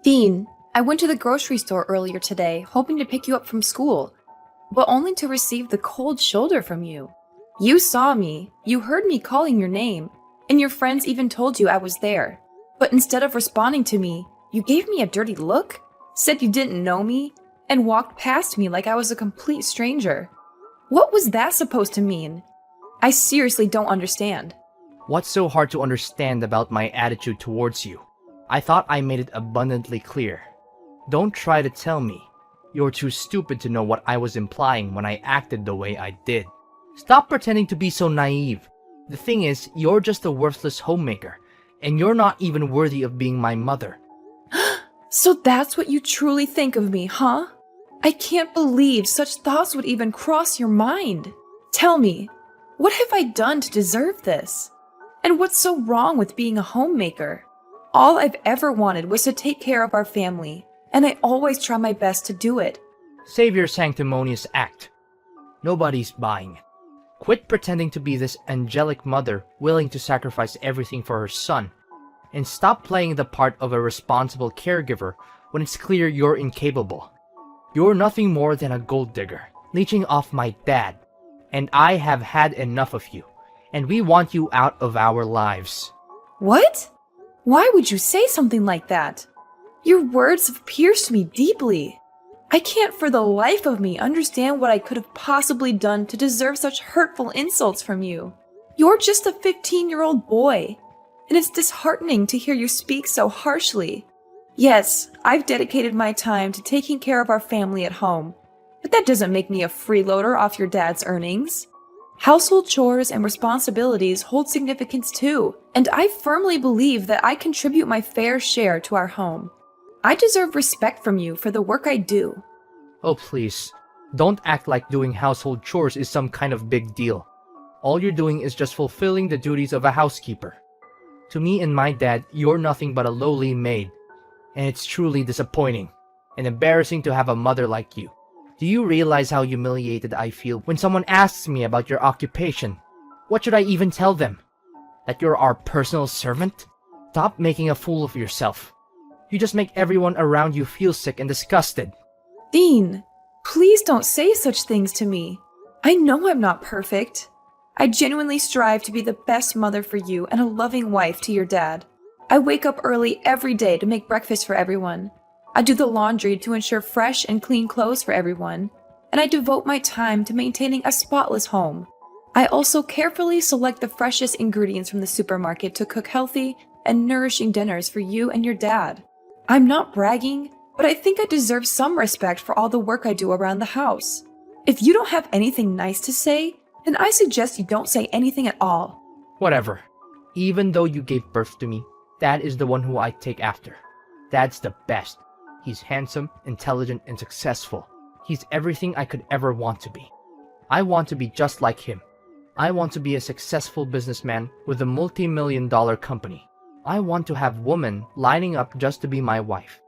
Dean, I went to the grocery store earlier today, hoping to pick you up from school, but only to receive the cold shoulder from you. You saw me, you heard me calling your name, and your friends even told you I was there. But instead of responding to me, you gave me a dirty look, said you didn't know me, and walked past me like I was a complete stranger. What was that supposed to mean? I seriously don't understand. What's so hard to understand about my attitude towards you? I thought I made it abundantly clear. Don't try to tell me. You're too stupid to know what I was implying when I acted the way I did. Stop pretending to be so naive. The thing is, you're just a worthless homemaker, and you're not even worthy of being my mother. So that's what you truly think of me, huh? I can't believe such thoughts would even cross your mind. Tell me, what have I done to deserve this? And what's so wrong with being a homemaker? All I've ever wanted was to take care of our family, and I always try my best to do it. Save your sanctimonious act. Nobody's buying it. Quit pretending to be this angelic mother willing to sacrifice everything for her son, and stop playing the part of a responsible caregiver when it's clear you're incapable. You're nothing more than a gold digger, leeching off my dad, and I have had enough of you, and we want you out of our lives. What? Why would you say something like that? Your words have pierced me deeply. I can't for the life of me understand what I could have possibly done to deserve such hurtful insults from you. You're just a 15-year-old boy, and it's disheartening to hear you speak so harshly. Yes, I've dedicated my time to taking care of our family at home, but that doesn't make me a freeloader off your dad's earnings. Household chores and responsibilities hold significance too, and I firmly believe that I contribute my fair share to our home. I deserve respect from you for the work I do. Oh please, don't act like doing household chores is some kind of big deal. All you're doing is just fulfilling the duties of a housekeeper. To me and my dad, you're nothing but a lowly maid, and it's truly disappointing and embarrassing to have a mother like you. Do you realize how humiliated I feel when someone asks me about your occupation? What should I even tell them? That you're our personal servant? Stop making a fool of yourself. You just make everyone around you feel sick and disgusted. Dean, please don't say such things to me. I know I'm not perfect. I genuinely strive to be the best mother for you and a loving wife to your dad. I wake up early every day to make breakfast for everyone. I do the laundry to ensure fresh and clean clothes for everyone. And I devote my time to maintaining a spotless home. I also carefully select the freshest ingredients from the supermarket to cook healthy and nourishing dinners for you and your dad. I'm not bragging, but I think I deserve some respect for all the work I do around the house. If you don't have anything nice to say, then I suggest you don't say anything at all. Whatever. Even though you gave birth to me, Dad is the one who I take after. Dad's the best. He's handsome, intelligent, and successful. He's everything I could ever want to be. I want to be just like him. I want to be a successful businessman with a multi-million-dollar company. I want to have women lining up just to be my wife.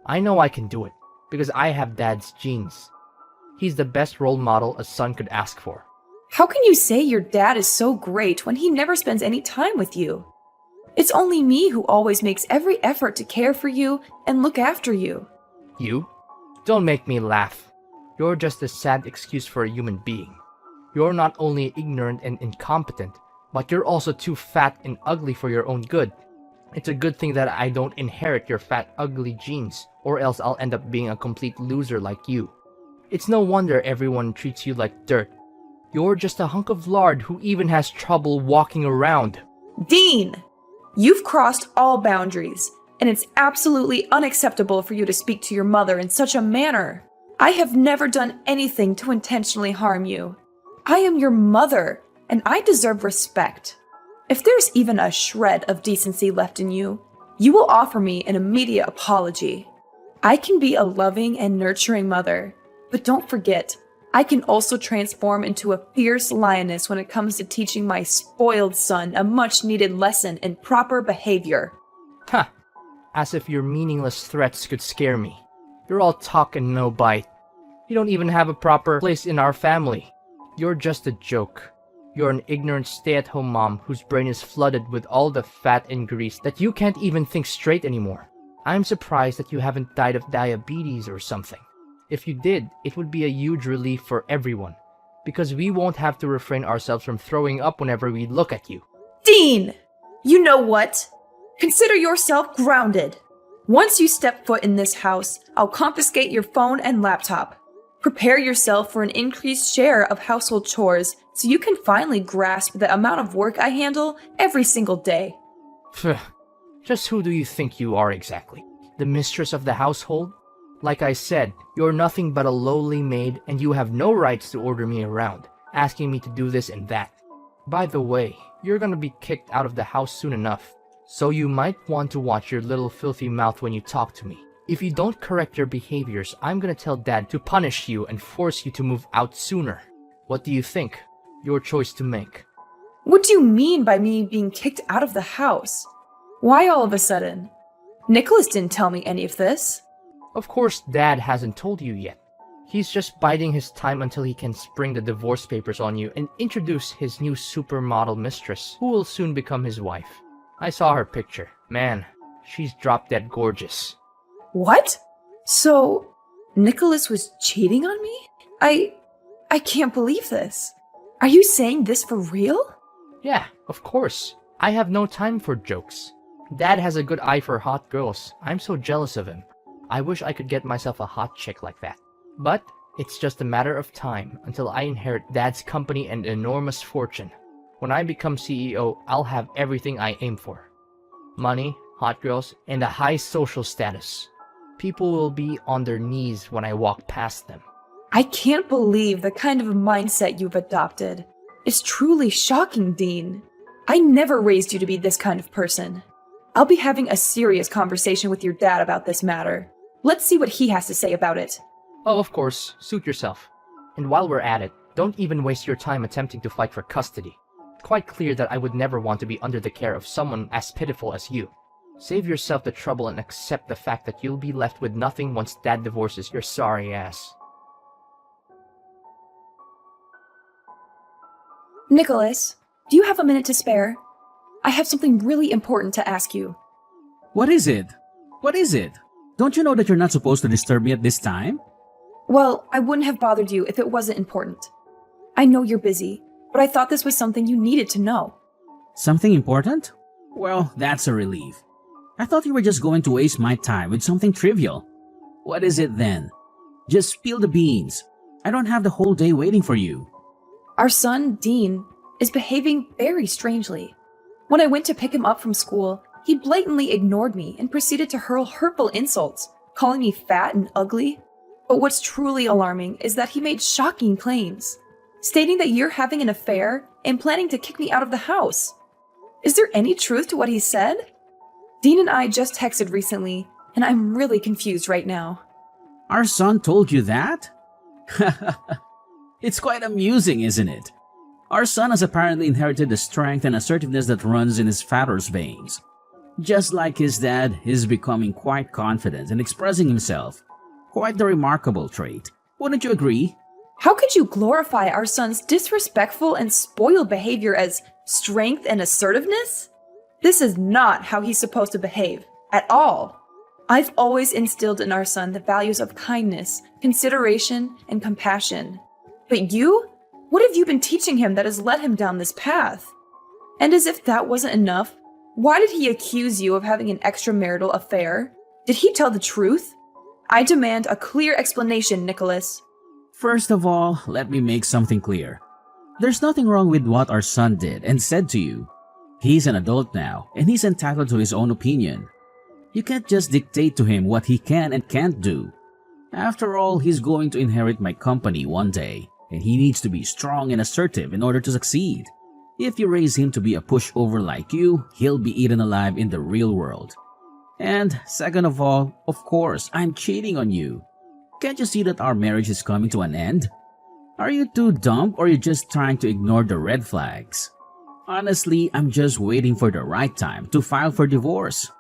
I know I can do it, because I have Dad's genes. He's the best role model a son could ask for. How can you say your dad is so great when he never spends any time with you? It's only me who always makes every effort to care for you and look after you. You? Don't make me laugh. You're just a sad excuse for a human being. You're not only ignorant and incompetent, but you're also too fat and ugly for your own good. It's a good thing that I don't inherit your fat, ugly genes, or else I'll end up being a complete loser like you. It's no wonder everyone treats you like dirt. You're just a hunk of lard who even has trouble walking around. Dean! You've crossed all boundaries, and it's absolutely unacceptable for you to speak to your mother in such a manner. I have never done anything to intentionally harm you. I am your mother, and I deserve respect. If there's even a shred of decency left in you, you will offer me an immediate apology. I can be a loving and nurturing mother, but don't forget, I can also transform into a fierce lioness when it comes to teaching my spoiled son a much-needed lesson in proper behavior. Ha! As if your meaningless threats could scare me. You're all talk and no bite. You don't even have a proper place in our family. You're just a joke. You're an ignorant stay-at-home mom whose brain is flooded with all the fat and grease that you can't even think straight anymore. I'm surprised that you haven't died of diabetes or something. If you did, it would be a huge relief for everyone, because we won't have to refrain ourselves from throwing up whenever we look at you. Dean! You know what? Consider yourself grounded. Once you step foot in this house, I'll confiscate your phone and laptop. Prepare yourself for an increased share of household chores so you can finally grasp the amount of work I handle every single day. Phew. Just who do you think you are exactly? The mistress of the household? Like I said, you're nothing but a lowly maid and you have no rights to order me around, asking me to do this and that. By the way, you're gonna be kicked out of the house soon enough, so you might want to watch your little filthy mouth when you talk to me. If you don't correct your behaviors, I'm gonna tell Dad to punish you and force you to move out sooner. What do you think? Your choice to make. What do you mean by me being kicked out of the house? Why all of a sudden? Nicholas didn't tell me any of this. Of course, Dad hasn't told you yet. He's just biding his time until he can spring the divorce papers on you and introduce his new supermodel mistress, who will soon become his wife. I saw her picture. Man, she's drop-dead gorgeous. What? So, Nicholas was cheating on me? I can't believe this. Are you saying this for real? Yeah, of course. I have no time for jokes. Dad has a good eye for hot girls. I'm so jealous of him. I wish I could get myself a hot chick like that. But it's just a matter of time until I inherit Dad's company and enormous fortune. When I become CEO, I'll have everything I aim for. Money, hot girls, and a high social status. People will be on their knees when I walk past them. I can't believe the kind of mindset you've adopted. It's truly shocking, Dean. I never raised you to be this kind of person. I'll be having a serious conversation with your dad about this matter. Let's see what he has to say about it. Oh, of course, suit yourself. And while we're at it, don't even waste your time attempting to fight for custody. Quite clear that I would never want to be under the care of someone as pitiful as you. Save yourself the trouble and accept the fact that you'll be left with nothing once Dad divorces your sorry ass. Nicholas, do you have a minute to spare? I have something really important to ask you. What is it? What is it? Don't you know that you're not supposed to disturb me at this time? Well, I wouldn't have bothered you if it wasn't important. I know you're busy, but I thought this was something you needed to know. Something important? Well, that's a relief. I thought you were just going to waste my time with something trivial. What is it then? Just spill the beans. I don't have the whole day waiting for you. Our son, Dean, is behaving very strangely. When I went to pick him up from school, he blatantly ignored me and proceeded to hurl hurtful insults, calling me fat and ugly. But what's truly alarming is that he made shocking claims, stating that you're having an affair and planning to kick me out of the house. Is there any truth to what he said? Dean and I just texted recently, and I'm really confused right now. Our son told you that? It's quite amusing, isn't it? Our son has apparently inherited the strength and assertiveness that runs in his father's veins. Just like his dad, he's becoming quite confident and expressing himself. Quite the remarkable trait. Wouldn't you agree? How could you glorify our son's disrespectful and spoiled behavior as strength and assertiveness? This is not how he's supposed to behave, at all. I've always instilled in our son the values of kindness, consideration, and compassion. But you? What have you been teaching him that has led him down this path? And as if that wasn't enough, why did he accuse you of having an extramarital affair? Did he tell the truth? I demand a clear explanation, Nicholas. First of all, let me make something clear. There's nothing wrong with what our son did and said to you. He's an adult now, and he's entitled to his own opinion. You can't just dictate to him what he can and can't do. After all, he's going to inherit my company one day, and he needs to be strong and assertive in order to succeed. If you raise him to be a pushover like you, he'll be eaten alive in the real world. And second of all, of course, I'm cheating on you. Can't you see that our marriage is coming to an end? Are you too dumb or are you just trying to ignore the red flags? Honestly, I'm just waiting for the right time to file for divorce.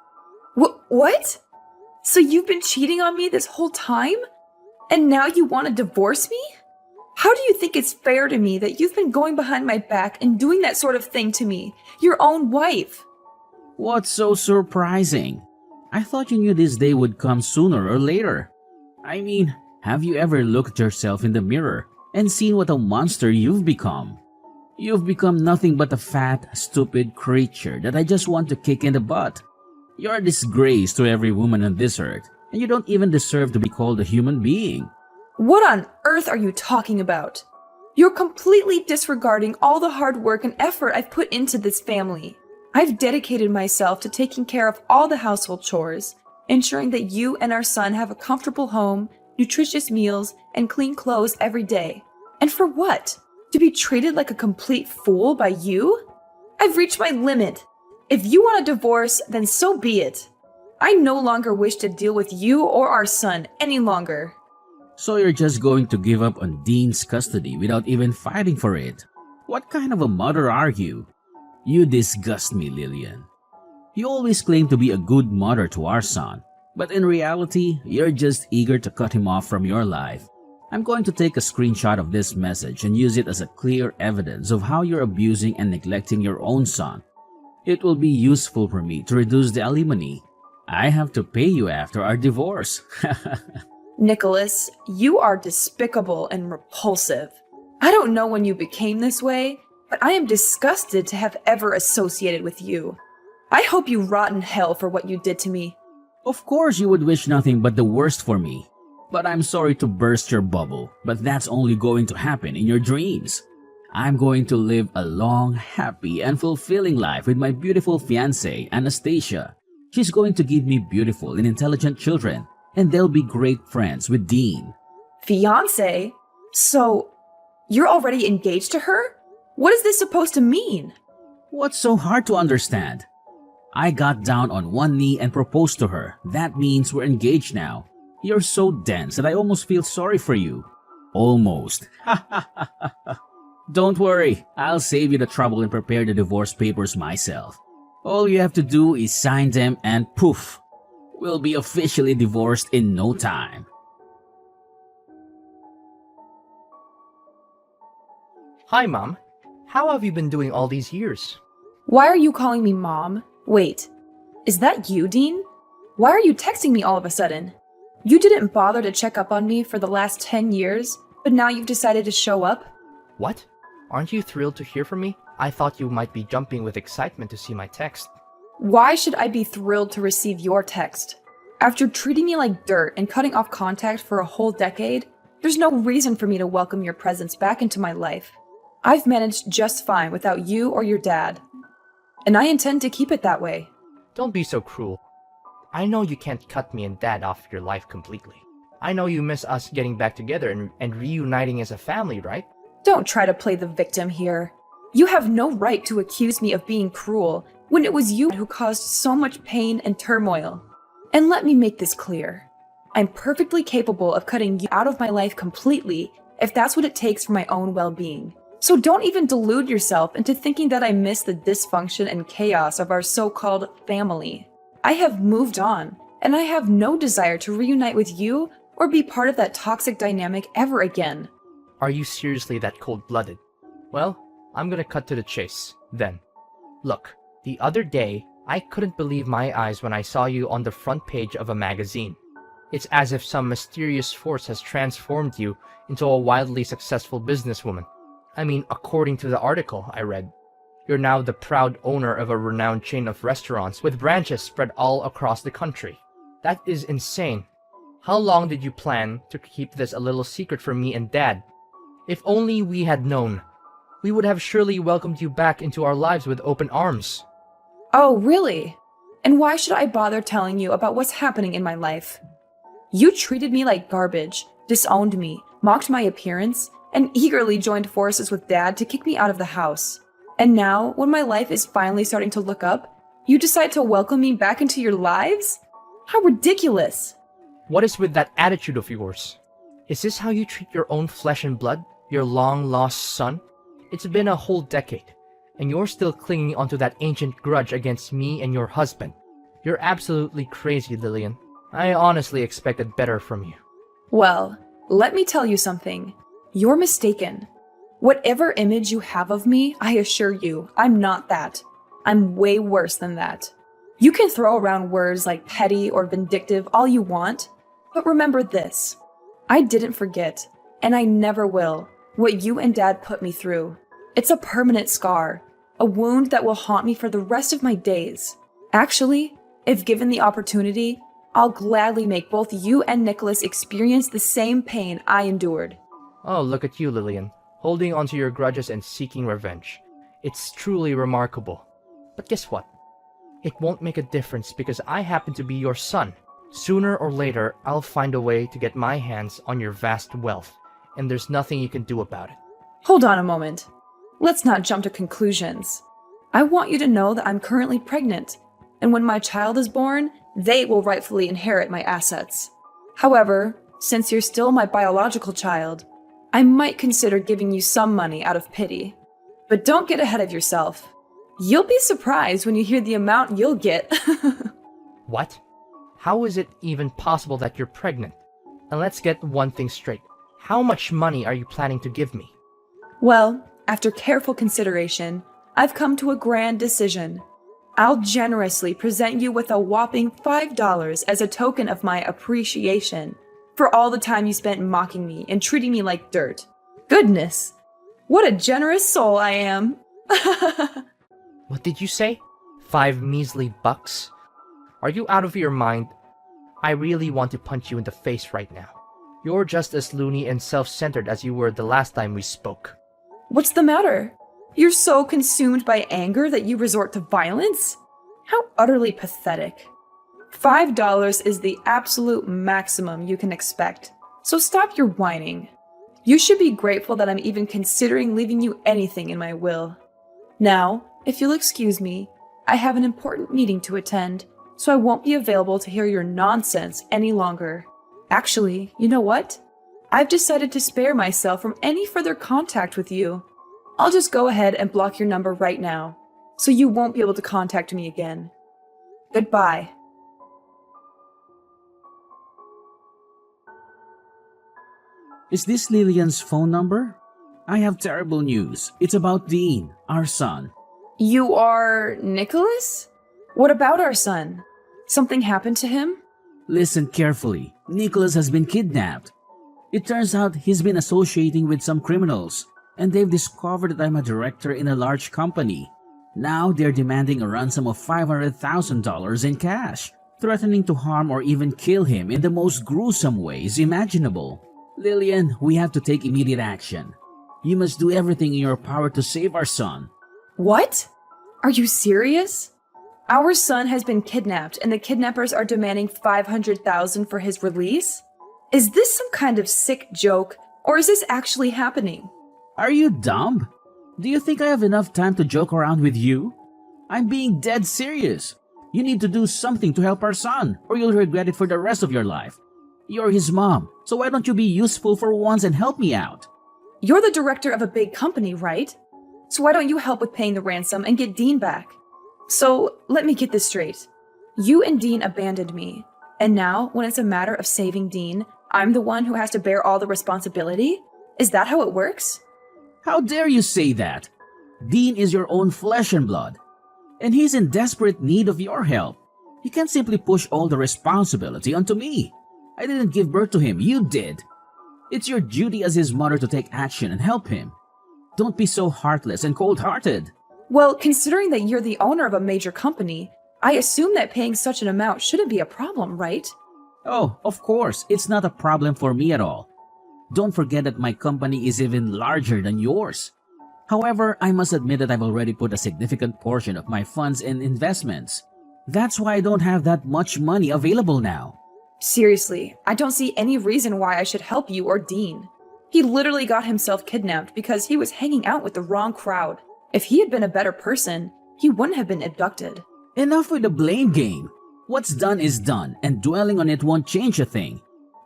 What? So you've been cheating on me this whole time? And now you want to divorce me? How do you think it's fair to me that you've been going behind my back and doing that sort of thing to me, your own wife? What's so surprising? I thought you knew this day would come sooner or later. I mean, have you ever looked at yourself in the mirror and seen what a monster you've become? You've become nothing but a fat, stupid creature that I just want to kick in the butt. You're a disgrace to every woman on this earth, and you don't even deserve to be called a human being. What on earth are you talking about? You're completely disregarding all the hard work and effort I've put into this family. I've dedicated myself to taking care of all the household chores, ensuring that you and our son have a comfortable home, nutritious meals, and clean clothes every day. And for what? To be treated like a complete fool by you? I've reached my limit. If you want a divorce, then so be it. I no longer wish to deal with you or our son any longer. So you're just going to give up on Dean's custody without even fighting for it? What kind of a mother are you? You disgust me, Lillian. You always claim to be a good mother to our son, but in reality, you're just eager to cut him off from your life. I'm going to take a screenshot of this message and use it as a clear evidence of how you're abusing and neglecting your own son. It will be useful for me to reduce the alimony. I have to pay you after our divorce. Nicholas, you are despicable and repulsive. I don't know when you became this way, but I am disgusted to have ever associated with you. I hope you rot in hell for what you did to me. Of course you would wish nothing but the worst for me. But I'm sorry to burst your bubble, but that's only going to happen in your dreams. I'm going to live a long, happy, and fulfilling life with my beautiful fiancée, Anastasia. She's going to give me beautiful and intelligent children, and they'll be great friends with Dean. Fiancé? So, you're already engaged to her? What is this supposed to mean? What's so hard to understand? I got down on one knee and proposed to her. That means we're engaged now. You're so dense that I almost feel sorry for you. Almost. Don't worry, I'll save you the trouble and prepare the divorce papers myself. All you have to do is sign them and poof, we'll be officially divorced in no time. Hi, Mom. How have you been doing all these years? Why are you calling me Mom? Wait, is that you, Dean? Why are you texting me all of a sudden? You didn't bother to check up on me for the last 10 years, but now you've decided to show up? What? Aren't you thrilled to hear from me? I thought you might be jumping with excitement to see my text. Why should I be thrilled to receive your text? After treating me like dirt and cutting off contact for a whole decade, there's no reason for me to welcome your presence back into my life. I've managed just fine without you or your dad, and I intend to keep it that way. Don't be so cruel. I know you can't cut me and Dad off your life completely. I know you miss us getting back together and reuniting as a family, right? Don't try to play the victim here. You have no right to accuse me of being cruel when it was you who caused so much pain and turmoil. And let me make this clear. I'm perfectly capable of cutting you out of my life completely if that's what it takes for my own well-being. So don't even delude yourself into thinking that I miss the dysfunction and chaos of our so-called family. I have moved on, and I have no desire to reunite with you or be part of that toxic dynamic ever again. Are you seriously that cold-blooded? Well, I'm gonna cut to the chase, then. Look, the other day, I couldn't believe my eyes when I saw you on the front page of a magazine. It's as if some mysterious force has transformed you into a wildly successful businesswoman. I mean, according to the article I read, you're now the proud owner of a renowned chain of restaurants with branches spread all across the country. That is insane. How long did you plan to keep this a little secret from me and Dad? If only we had known. We would have surely welcomed you back into our lives with open arms. Oh, really? And why should I bother telling you about what's happening in my life? You treated me like garbage, disowned me, mocked my appearance, and eagerly joined forces with Dad to kick me out of the house. And now, when my life is finally starting to look up, you decide to welcome me back into your lives? How ridiculous! What is with that attitude of yours? Is this how you treat your own flesh and blood? Your long-lost son? It's been a whole decade, and you're still clinging onto that ancient grudge against me and your husband. You're absolutely crazy, Lillian. I honestly expected better from you. Well, let me tell you something. You're mistaken. Whatever image you have of me, I assure you, I'm not that. I'm way worse than that. You can throw around words like petty or vindictive all you want, but remember this. I didn't forget, and I never will, what you and Dad put me through. It's a permanent scar, a wound that will haunt me for the rest of my days. Actually, if given the opportunity, I'll gladly make both you and Nicholas experience the same pain I endured. Oh, look at you, Lillian, holding onto your grudges and seeking revenge. It's truly remarkable. But guess what? It won't make a difference because I happen to be your son. Sooner or later, I'll find a way to get my hands on your vast wealth, and there's nothing you can do about it. Hold on a moment. Let's not jump to conclusions. I want you to know that I'm currently pregnant, and when my child is born, they will rightfully inherit my assets. However, since you're still my biological child, I might consider giving you some money out of pity. But don't get ahead of yourself. You'll be surprised when you hear the amount you'll get. What? How is it even possible that you're pregnant? And let's get one thing straight. How much money are you planning to give me? Well, after careful consideration, I've come to a grand decision. I'll generously present you with a whopping $5 as a token of my appreciation for all the time you spent mocking me and treating me like dirt. Goodness, what a generous soul I am. What did you say? 5 measly bucks? Are you out of your mind? I really want to punch you in the face right now. You're just as loony and self-centered as you were the last time we spoke. What's the matter? You're so consumed by anger that you resort to violence? How utterly pathetic. $5 is the absolute maximum you can expect, so stop your whining. You should be grateful that I'm even considering leaving you anything in my will. Now, if you'll excuse me, I have an important meeting to attend, so I won't be available to hear your nonsense any longer. Actually, you know what? I've decided to spare myself from any further contact with you. I'll just go ahead and block your number right now, so you won't be able to contact me again. Goodbye. Is this Lillian's phone number? I have terrible news. It's about Dean, our son. You are Nicholas? What about our son? Something happened to him? Listen carefully. Nicholas has been kidnapped. It turns out he's been associating with some criminals, and they've discovered that I'm a director in a large company. Now they're demanding a ransom of $500,000 in cash, threatening to harm or even kill him in the most gruesome ways imaginable. Lillian, we have to take immediate action. You must do everything in your power to save our son. What? Are you serious? Our son has been kidnapped and the kidnappers are demanding $500,000 for his release? Is this some kind of sick joke, or is this actually happening? Are you dumb? Do you think I have enough time to joke around with you? I'm being dead serious. You need to do something to help our son, or you'll regret it for the rest of your life. You're his mom, so why don't you be useful for once and help me out? You're the director of a big company, right? So why don't you help with paying the ransom and get Dean back? So, let me get this straight. You and Dean abandoned me, and now, when it's a matter of saving Dean, I'm the one who has to bear all the responsibility? Is that how it works? How dare you say that? Dean is your own flesh and blood, and he's in desperate need of your help. You can't simply push all the responsibility onto me. I didn't give birth to him, you did. It's your duty as his mother to take action and help him. Don't be so heartless and cold-hearted. Well, considering that you're the owner of a major company, I assume that paying such an amount shouldn't be a problem, right? Oh, of course, it's not a problem for me at all. Don't forget that my company is even larger than yours. However, I must admit that I've already put a significant portion of my funds in investments. That's why I don't have that much money available now. Seriously, I don't see any reason why I should help you or Dean. He literally got himself kidnapped because he was hanging out with the wrong crowd. If he had been a better person, he wouldn't have been abducted. Enough with the blame game. What's done is done, and dwelling on it won't change a thing.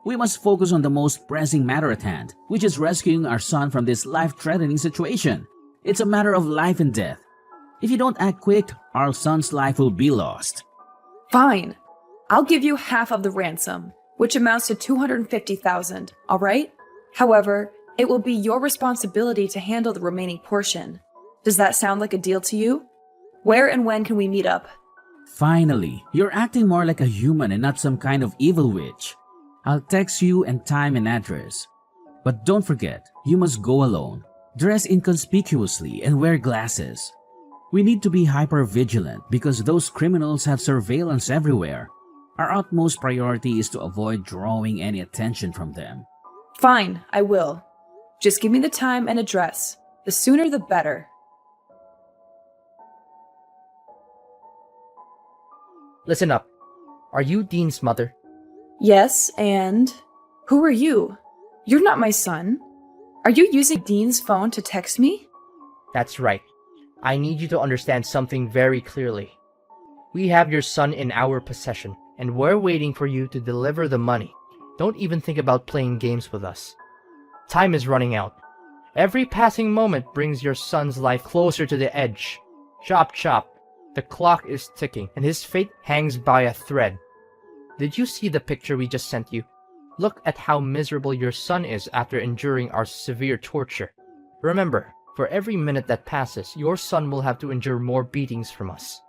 We must focus on the most pressing matter at hand, which is rescuing our son from this life-threatening situation. It's a matter of life and death. If you don't act quick, our son's life will be lost. Fine. I'll give you half of the ransom, which amounts to $250,000, all right? However, it will be your responsibility to handle the remaining portion. Does that sound like a deal to you? Where and when can we meet up? Finally, you're acting more like a human and not some kind of evil witch. I'll text you and time and address. But don't forget, you must go alone, dress inconspicuously, and wear glasses. We need to be hyper vigilant because those criminals have surveillance everywhere. Our utmost priority is to avoid drawing any attention from them. Fine, I will. Just give me the time and address. The sooner the better. Listen up. Are you Dean's mother? Yes, and who are you? You're not my son. Are you using Dean's phone to text me? That's right. I need you to understand something very clearly. We have your son in our possession, and we're waiting for you to deliver the money. Don't even think about playing games with us. Time is running out. Every passing moment brings your son's life closer to the edge. Chop chop. The clock is ticking, and his fate hangs by a thread. Did you see the picture we just sent you? Look at how miserable your son is after enduring our severe torture. Remember, for every minute that passes, your son will have to endure more beatings from us.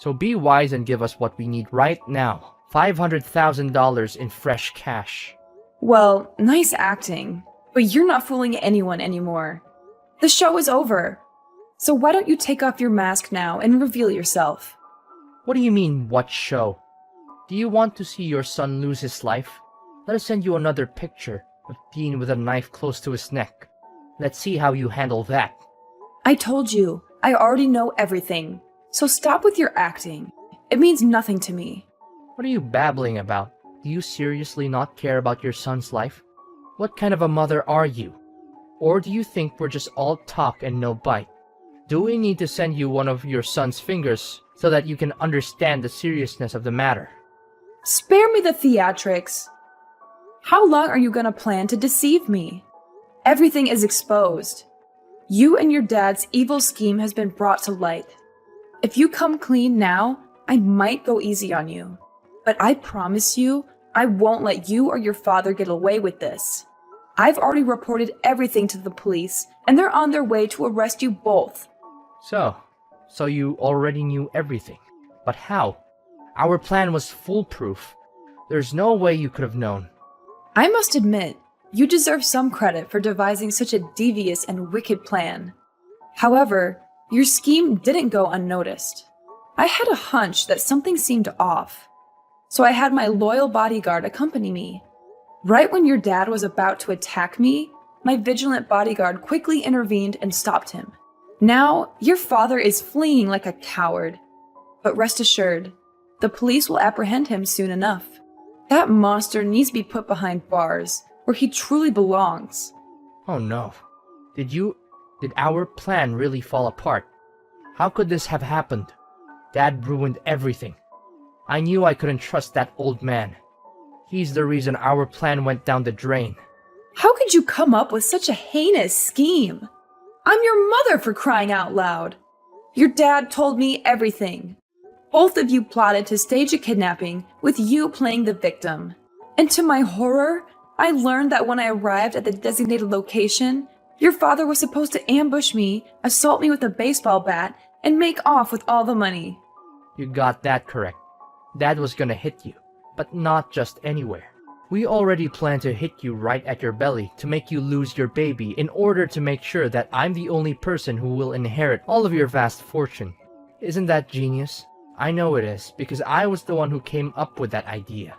So be wise and give us what we need right now. $500,000 in fresh cash. Well, nice acting, but you're not fooling anyone anymore. The show is over. So why don't you take off your mask now and reveal yourself? What do you mean, what show? Do you want to see your son lose his life? Let us send you another picture of Dean with a knife close to his neck. Let's see how you handle that. I told you, I already know everything. So stop with your acting. It means nothing to me. What are you babbling about? Do you seriously not care about your son's life? What kind of a mother are you? Or do you think we're just all talk and no bite? Do we need to send you one of your son's fingers so that you can understand the seriousness of the matter? Spare me the theatrics. How long are you gonna plan to deceive me? Everything is exposed. You and your dad's evil scheme has been brought to light. If you come clean now, I might go easy on you. But I promise you, I won't let you or your father get away with this. I've already reported everything to the police, and they're on their way to arrest you both. So you already knew everything. But how? Our plan was foolproof. There's no way you could have known. I must admit, you deserve some credit for devising such a devious and wicked plan. However, your scheme didn't go unnoticed. I had a hunch that something seemed off, so I had my loyal bodyguard accompany me. Right when your dad was about to attack me, my vigilant bodyguard quickly intervened and stopped him. Now, your father is fleeing like a coward. But rest assured, the police will apprehend him soon enough. That monster needs to be put behind bars, where he truly belongs. Oh no. Did our plan really fall apart? How could this have happened? Dad ruined everything. I knew I couldn't trust that old man. He's the reason our plan went down the drain. How could you come up with such a heinous scheme? I'm your mother, for crying out loud. Your dad told me everything. Both of you plotted to stage a kidnapping with you playing the victim. And to my horror, I learned that when I arrived at the designated location, your father was supposed to ambush me, assault me with a baseball bat, and make off with all the money. You got that correct. Dad was gonna hit you, but not just anywhere. We already planned to hit you right at your belly to make you lose your baby in order to make sure that I'm the only person who will inherit all of your vast fortune. Isn't that genius? I know it is, because I was the one who came up with that idea.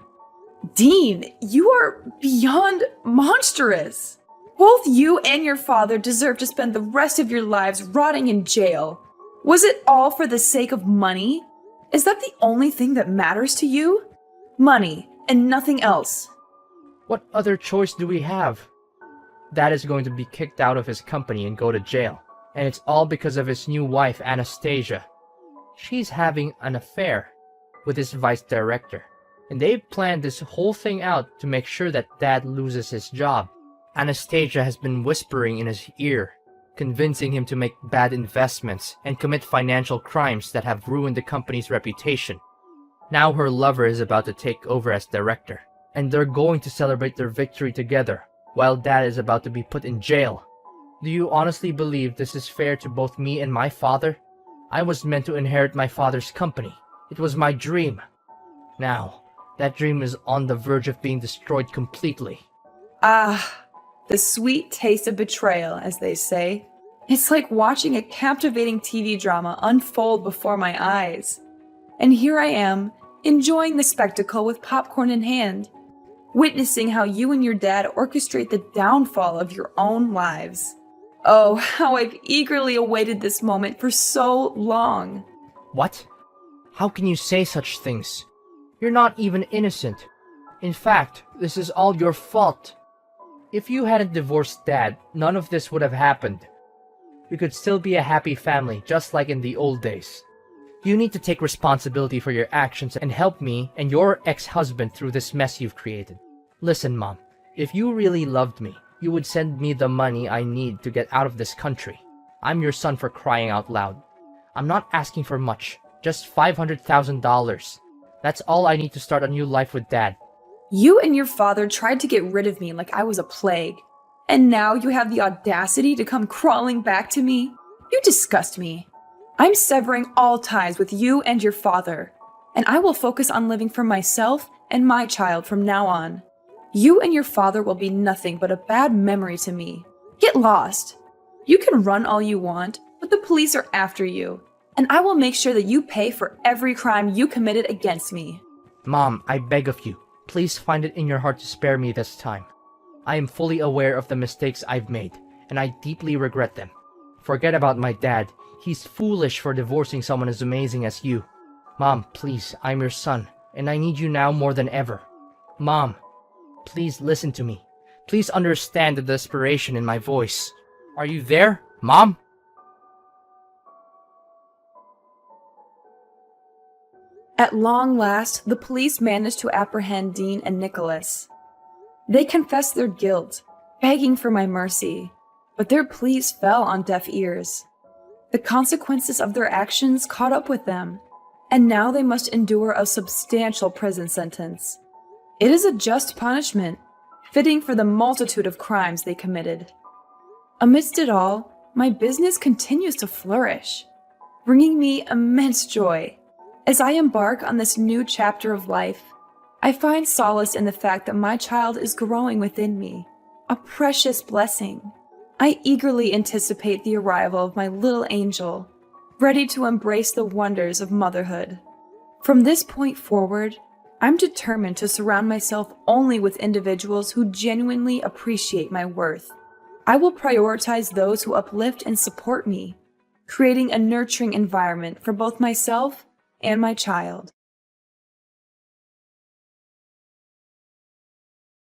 Dean, you are beyond monstrous. Both you and your father deserve to spend the rest of your lives rotting in jail. Was it all for the sake of money? Is that the only thing that matters to you? Money, and nothing else. What other choice do we have? Dad is going to be kicked out of his company and go to jail. And it's all because of his new wife, Anastasia. She's having an affair with his vice director. And they've planned this whole thing out to make sure that Dad loses his job. Anastasia has been whispering in his ear, convincing him to make bad investments and commit financial crimes that have ruined the company's reputation. Now her lover is about to take over as director, and they're going to celebrate their victory together, while Dad is about to be put in jail. Do you honestly believe this is fair to both me and my father? I was meant to inherit my father's company, It was my dream. Now, that dream is on the verge of being destroyed completely. Ah, the sweet taste of betrayal, as they say. It's like watching a captivating TV drama unfold before my eyes. And here I am, enjoying the spectacle with popcorn in hand, witnessing how you and your dad orchestrate the downfall of your own lives. Oh, how I've eagerly awaited this moment for so long. What? How can you say such things? You're not even innocent. In fact, this is all your fault. If you hadn't divorced Dad, none of this would have happened. We could still be a happy family, just like in the old days. You need to take responsibility for your actions and help me and your ex-husband through this mess you've created. Listen, Mom, if you really loved me, you would send me the money I need to get out of this country. I'm your son, for crying out loud. I'm not asking for much, just $500,000. That's all I need to start a new life with Dad. You and your father tried to get rid of me like I was a plague. And now you have the audacity to come crawling back to me? You disgust me. I'm severing all ties with you and your father, and I will focus on living for myself and my child from now on. You and your father will be nothing but a bad memory to me. Get lost. You can run all you want, but the police are after you, and I will make sure that you pay for every crime you committed against me. Mom, I beg of you, please find it in your heart to spare me this time. I am fully aware of the mistakes I've made, and I deeply regret them. Forget about my dad. He's foolish for divorcing someone as amazing as you. Mom, please, I'm your son, and I need you now more than ever. Mom, please listen to me. Please understand the desperation in my voice. Are you there, Mom? At long last, the police managed to apprehend Dean and Nicholas. They confessed their guilt, begging for my mercy, but their pleas fell on deaf ears. The consequences of their actions caught up with them, and now they must endure a substantial prison sentence. It is a just punishment, fitting for the multitude of crimes they committed. Amidst it all, my business continues to flourish, bringing me immense joy. As I embark on this new chapter of life, I find solace in the fact that my child is growing within me, a precious blessing. I eagerly anticipate the arrival of my little angel, ready to embrace the wonders of motherhood. From this point forward, I'm determined to surround myself only with individuals who genuinely appreciate my worth. I will prioritize those who uplift and support me, creating a nurturing environment for both myself and my child.